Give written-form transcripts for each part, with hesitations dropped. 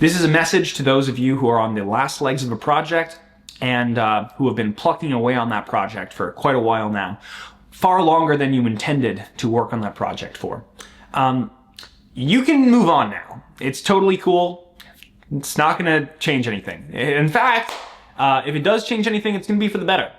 This is a message to those of you who are on the last legs of a project and who have been plucking away on that project for quite a while now, far longer than you intended to work on that project for. You can move on now. It's totally cool. It's not going to change anything. In fact, if it does change anything, it's going to be for the better.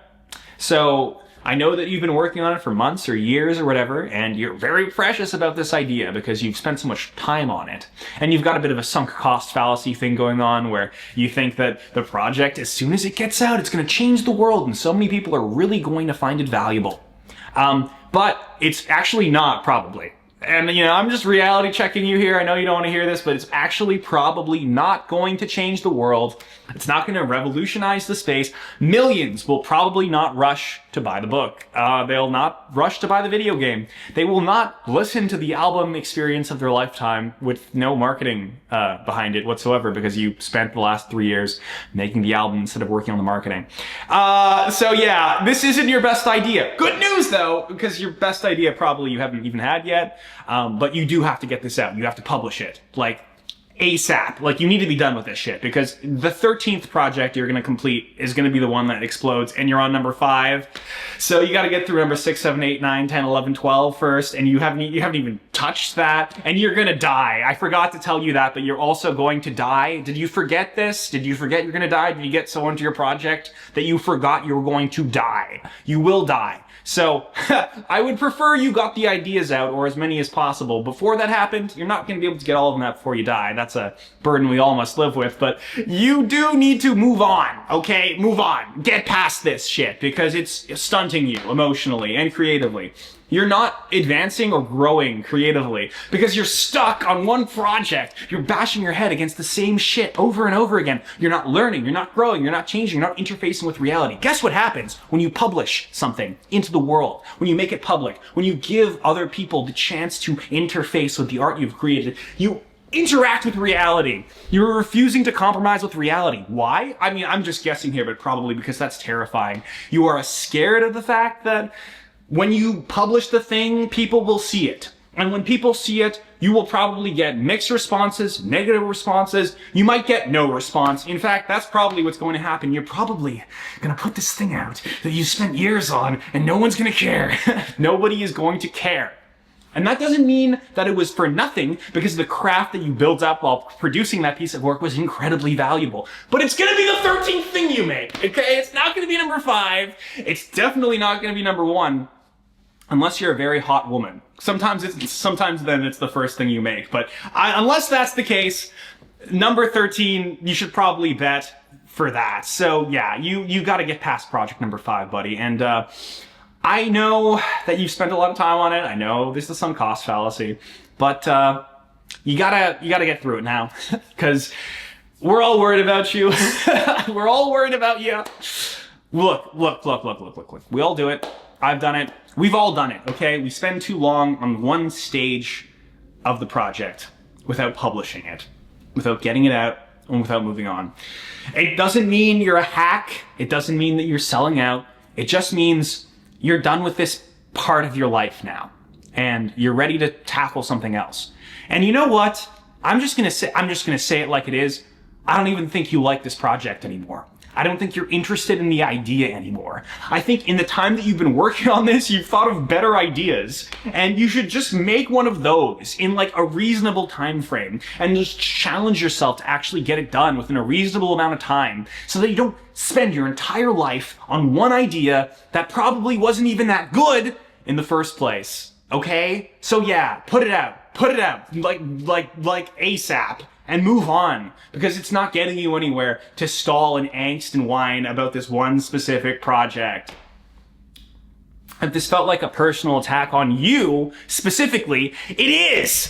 So I know that you've been working on it for months or years or whatever, and you're very precious about this idea because you've spent so much time on it. And you've got a bit of a sunk cost fallacy thing going on where you think that the project, as soon as it gets out, it's going to change the world and so many people are really going to find it valuable. But it's actually not, probably. And, I'm just reality checking you here. I know you don't want to hear this, but it's actually probably not going to change the world. It's not going to revolutionize the space. Millions will probably not rush to buy the book. They'll not rush to buy the video game. They will not listen to the album experience of their lifetime with no marketing behind it whatsoever because you spent the last 3 years making the album instead of working on the marketing. So yeah, this isn't your best idea. Good news though, because your best idea probably you haven't even had yet. But you do have to get this out. You have to publish it. Like, ASAP. Like, you need to be done with this shit because the 13th project you're going to complete is going to be the one that explodes and you're on number 5. So you got to get through number 6, 7, 8, 9, 10, 11, 12 first, and you haven't even touched that, and you're going to die. I forgot to tell you that, but you're also going to die. Did you forget this? Did you forget you're going to die? Did you get so into your project that you forgot you were going to die? You will die. So, I would prefer you got the ideas out, or as many as possible. Before that happened, you're not going to be able to get all of them out before you die. That's a burden we all must live with, but you do need to move on, okay? Move on. Get past this shit, because it's stunting you emotionally and creatively. You're not advancing or growing creatively because you're stuck on one project. You're bashing your head against the same shit over and over again. You're not learning, you're not growing, you're not changing, you're not interfacing with reality. Guess what happens when you publish something into the world, when you make it public, when you give other people the chance to interface with the art you've created? You interact with reality. You're refusing to compromise with reality. Why? I mean, I'm just guessing here, but probably because that's terrifying. You are scared of the fact that when you publish the thing, people will see it. And when people see it, you will probably get mixed responses, negative responses. You might get no response. In fact, that's probably what's going to happen. You're probably going to put this thing out that you spent years on and no one's going to care. Nobody is going to care. And that doesn't mean that it was for nothing, because the craft that you built up while producing that piece of work was incredibly valuable. But it's gonna be the 13th thing you make, okay? It's not gonna be number 5. It's definitely not gonna be number 1. Unless you're a very hot woman. Sometimes then it's the first thing you make. But unless that's the case, number 13, you should probably bet for that. So yeah, you gotta get past project number 5, buddy. And I know that you've spent a lot of time on it. I know this is some cost fallacy, but you gotta get through it now, because we're all worried about you. We're all worried about you. Look. We all do it. I've done it. We've all done it, okay? We spend too long on one stage of the project without publishing it, without getting it out, and without moving on. It doesn't mean you're a hack. It doesn't mean that you're selling out. It just means you're done with this part of your life now, and you're ready to tackle something else. And you know what? I'm just gonna say it like it is. I don't even think you like this project anymore. I don't think you're interested in the idea anymore. I think in the time that you've been working on this, you've thought of better ideas, and you should just make one of those in like a reasonable time frame and just challenge yourself to actually get it done within a reasonable amount of time so that you don't spend your entire life on one idea that probably wasn't even that good in the first place. Okay? So yeah, put it out like ASAP. And move on, because it's not getting you anywhere to stall in angst and whine about this one specific project. If this felt like a personal attack on you, specifically, it is!